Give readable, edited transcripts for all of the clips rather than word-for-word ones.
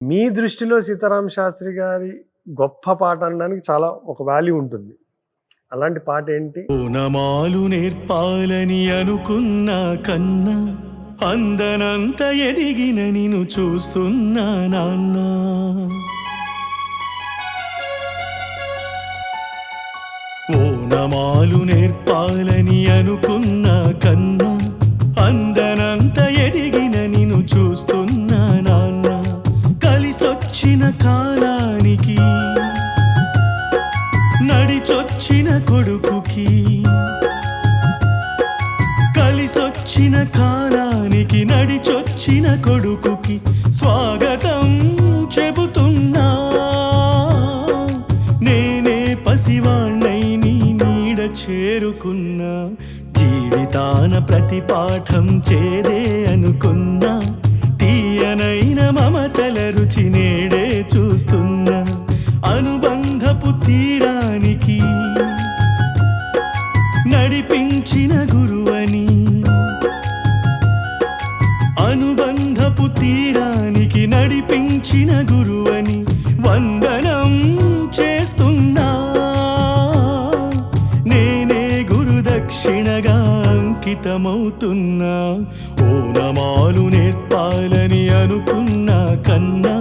మీ దృష్టిలో 'సీతారామ శాస్త్రి' గారి గొప్ప పాట అనడానికి చాలా ఒక వాల్యూ ఉంటుంది. అలాంటి పాటేంటి? ఓనమాలు నేర్పాలని అనుకున్నా కన్నా అందనంత ఎదిగిన నిన్ను చూస్తున్నా నాన్న. ఓనమాలు నేర్పాలని అనుకున్నా కన్నా అందనంత ఎదిగిన నిన్ను చూస్తున్నా నాన్న. కలిసొచ్చిన కాలానికి నడిచొచ్చిన కొడుకుకి, కలిసొచ్చిన కాలానికి నడిచొచ్చిన కొడుకుకి స్వాగతం చెబుతున్నా. నేనే పసివాణ్ణై నీ నీడ చేరుకున్నా. జీవితాన ప్రతి పాఠం చేదే అనుకున్నా. తీయనైన మమతల రుచి నేడే చూస్తున్నా. అనుబంధపు తీరానికి నడిపించిన గురువని, అనుబంధపు తీరానికి నడిపించిన గురువని వందనం చేస్తున్నా. నేనే గురుదక్షిణగా అంకితమవుతున్నా. ఓనమాలు నేర్పాలని అనుకున్నా కన్నా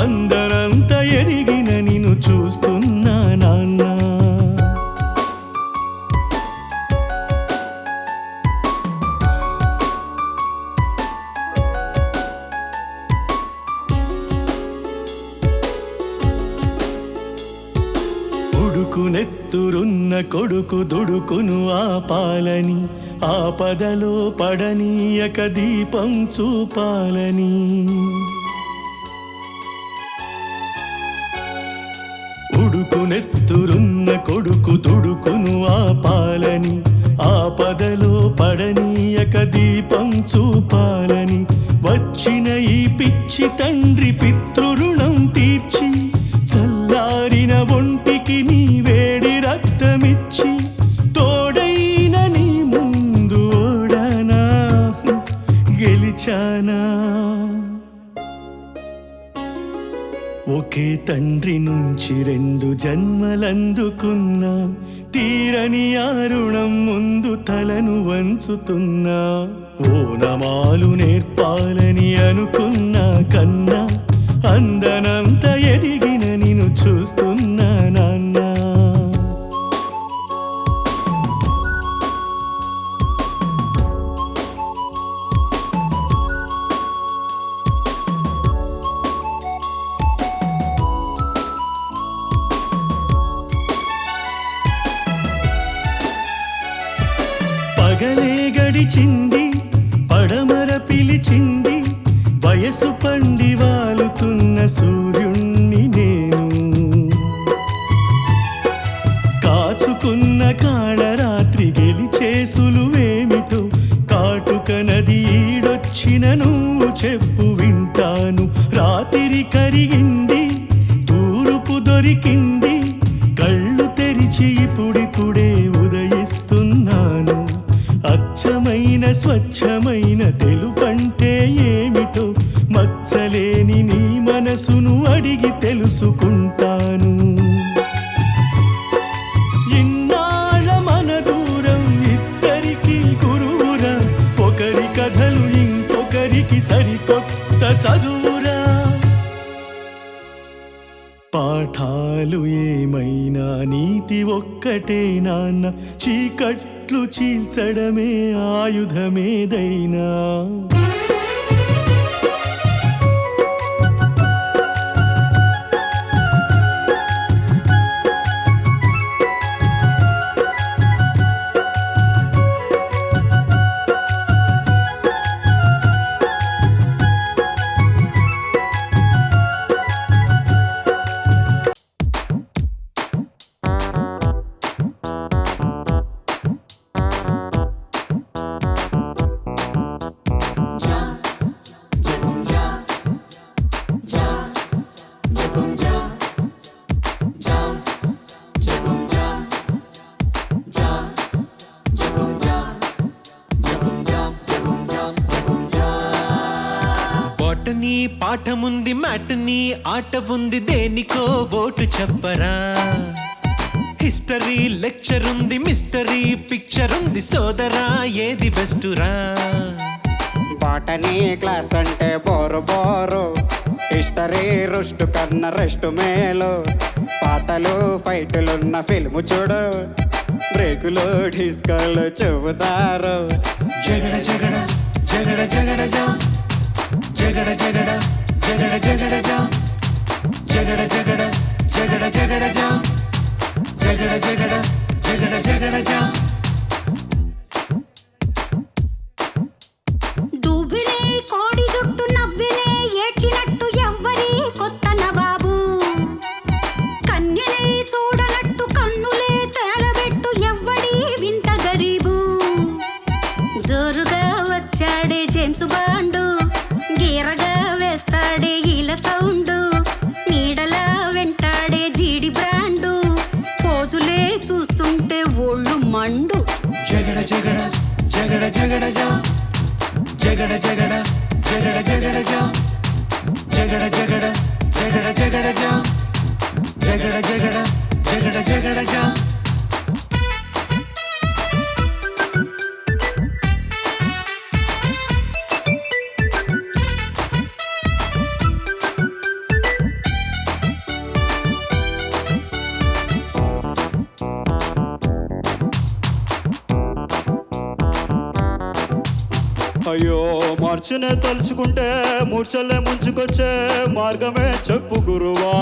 అందరంత ఎదిగిన నిన్ను చూస్తున్నా నాన్న. ఉడుకునెత్తురున్న కొడుకు దుడుకును ఆపాలని, ఆపదలో పడనీయక దీపం చూపాలని. ఉడుకునెత్తురున్న కొడుకు దుడుకును ఆపాలని, ఆపదలో పడనీయక దీపం చూపాలని. వచ్చిన ఈ పిచ్చి తండ్రి పితృరుణం తీర్చి, చల్లారిన ఒంటికి నీ వేడి రక్తమిచ్చి, తోడైన నీ ముందు ఓడనా గెలిచానా. ఒకే తండ్రి నుంచి 2 జన్మలందుకున్నా. తీరని ఆ రుణం ముందు తలను వంచుతున్నా. ఓనమాలు నేర్పాలని అనుకున్నా కన్నా అందనంత ఎదిగిన నిన్ను చూస్తున్నా నాన్న. పగలే గడిచింది, పడమర పిలిచింది, వయసు పండి వాలుతున్న సూర్యుణ్ణి నేను. కాచుకున్న కాళరాత్రి గెలిచే సులువేమిటో, కాటుక నది ఈడొచ్చిన నువ్వు చెప్పు వింటాను. రాత్రి కరిగింది, తూర్పు దొరికింది, కళ్ళు తెరిచి ఇప్పుడిప్పుడే ఉదయిస్తున్నాను. అచ్చమైన స్వచ్ఛమైన తెలుపంటే ఏమిటో, మచ్చలేని నీ మనసును అడిగి తెలుసుకుంటాను. ఇన్నాళ్ళ మన దూరం ఇద్దరికి గురువురా, ఒకరి కథలు ఇంకొకరికి సరికొత్త చదువురా. పాఠాలు ఏమైనా నీతి ఒక్కటే నాన్న. చీకట్లు చీల్చడమే ఆయుధమేదైనా. పాఠముంది మ్యాట్ని ఆట ఉంది దేనికో ఓటు చెప్పరా హిస్టరీ లెక్చర్ ఉంది మిస్టరీ పిక్చర్ ఉంది సోదరా ఏది బెస్టురా బాటనీ క్లాస్ అంటే బోరు బోరు హిస్టరీ రుష్టు కన్న రెస్ట్ మేలు పాటలు ఫైటులున్న ఫిల్ము చూడు బ్రేకులు డిస్కోలు చెబుతారు జగడ జగడ జగడ జగడ జా జగడ జగడ జగడ జగడ జా జగడ జగడ జగడ జగడ జా జగడ జగడ జగడ జగడ జా డూబినే కోడి జుట్టు నవ్వినే ఏడ్చినట్టు ఎవ్వరి కొత్త నవాబు కన్యలే చూడనట్టు కన్నులే తేలబెట్టు ఎవ్వడి వింత గరీబు జోరుగా వచ్చాడే జేమ్స్ బాండు గీరగా వేస్తాడే ఈల సౌండు నీడలా వెంటాడే జీడి బ్రాండు పోజులే చూస్తుంటే ఒళ్ళు మండు జగడ జగడ జగడ జగడ జా జగడ జగడ జగడ జగడ జా జగడ జగడ జగడ జగడ జా జగడ జగడ జగడ జగడ జా అయ్యో మార్చునే తలుచుకుంటే మూర్చలే ముంచుకొచ్చే మార్గమే చెప్పు గురువా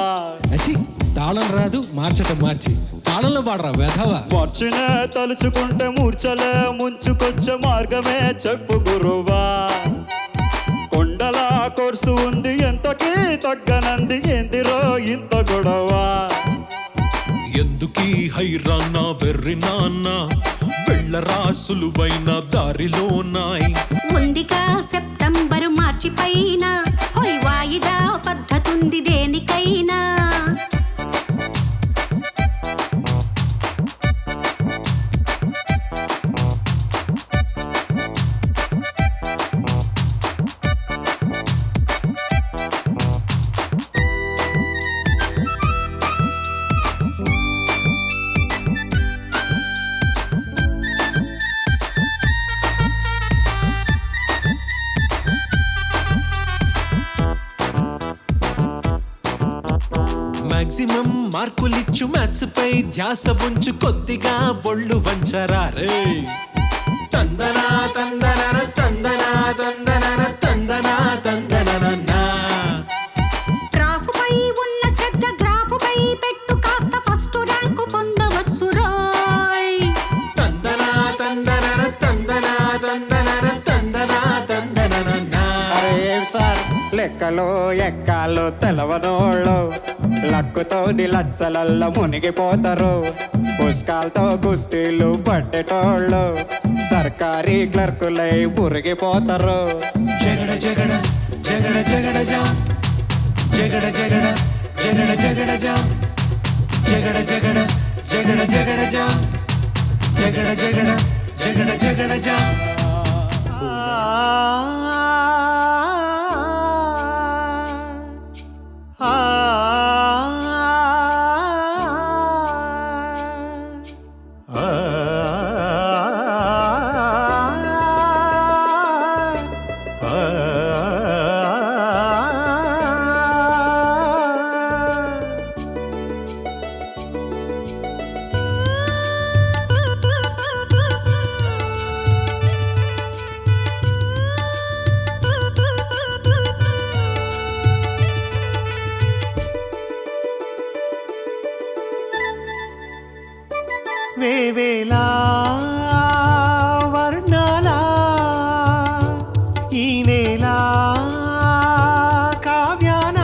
అచి తాళం రాదు మార్చటం మార్చి తాళంలో పాడరా వెధవా మార్చునే తలుచుకుంటే మూర్చలే ముంచుకొచ్చే మార్గమే చెప్పు గురువా కొండల కోర్సు ఉంది ఎంతకీ తగ్గనంది ఏందిరో ఇంత గొడవ ఎందుకీ హైరానా వెర్రి నాన్న వెళ్ళరా సులువైన దారిలోనాయ్ ఉందిగా సెప్టెంబరు మార్చి పైన హోయ్ వాయిదా పద్ధతుంది దేనికైనా మాక్సిమం మార్కులిచ్చు మ్యాథ్స్ పై ధ్యాస ఉంచు కొద్దిగా ఒళ్ళు వంచరా రే తందనా తందన తందనా తందన తందనా తందన గ్రాఫ్ పై ఉన్న శ్రద్ధ గ్రాఫ్ పై పెట్టు కాస్త ఫస్ట్ ర్యాంకు పొందవచ్చు రోయ్ తందనా తందన తందనా తందన తందనా తందన అరే సార్ లెక్కలు ఎక్కాలు తెలవనోళ్ళు లక్కుతోని లచ్చలల్లో మునిగిపోతారు పుష్కాలతో కుస్తీలు పట్టేటోళ్ళు సర్కారీ క్లర్కులై మురిగిపోతారు జగడ జగడ జగడ జగడ జా జగడ జగడ జగడ జగడ జా జగడ జగడ జగడ జగడ జా జగడ జగడ జగడ జగడ జా వేవేలా వర్ణాల ఈ నేల కావ్యాన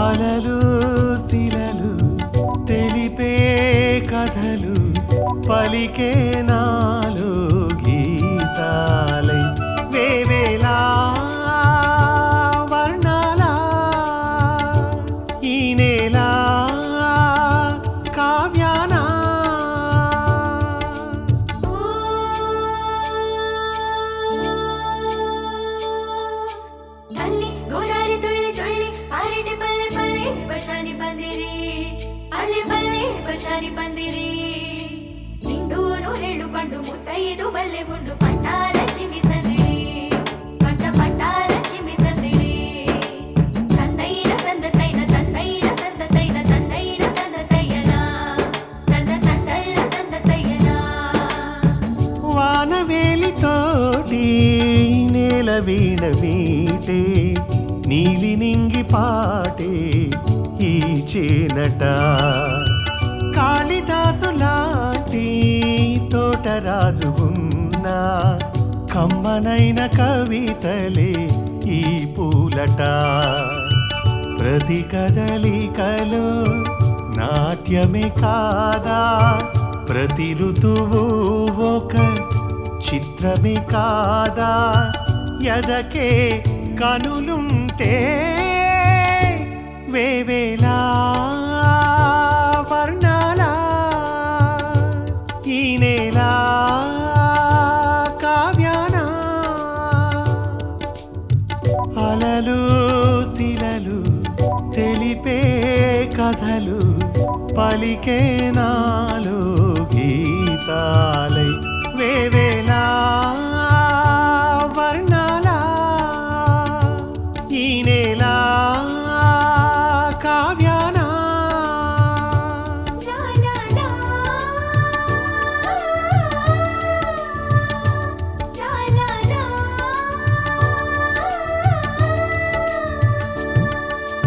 అలలు శిలలు తెలిపే కథలు పలికే నాలో గీతాలై వేవేలా వర్ణాల ఈ నేల కావ్యాన దూరారి తుళ్ళి తుళ్ళి పారిటి పల్లె పల్లె పశాని పందిరి పల్లె పల్లె పశాని పందిరి నిండు నూరెళ్ళు పండు ముత్తైదు వల్లె ఉండు పంటాల చిమి సందిరి పంట పంటాల చిమి సందిరి తందైన తందతైన తందైన తందతైన తందైన తందతయ్యనా తంద తందల్ల తందతయ్యనా వానవేలితోటి నేల వీణ మీటే నీలి నింగి పాటే ఈ చేనట కాళిదాసు లాంటి తోటరాజు ఉన్నా కమ్మనైన కవితలే ఈ పూలట ప్రతి కదలికలో నాట్యమే కాదా ప్రతి ఋతువు ఒక చిత్రమే కాదా ఎదకే కనులుంటే వేవేలా వర్ణాల ఈ నేల కావ్యాన అలలు శిలలు తెలిపే కథలు పలికే నాలో గీత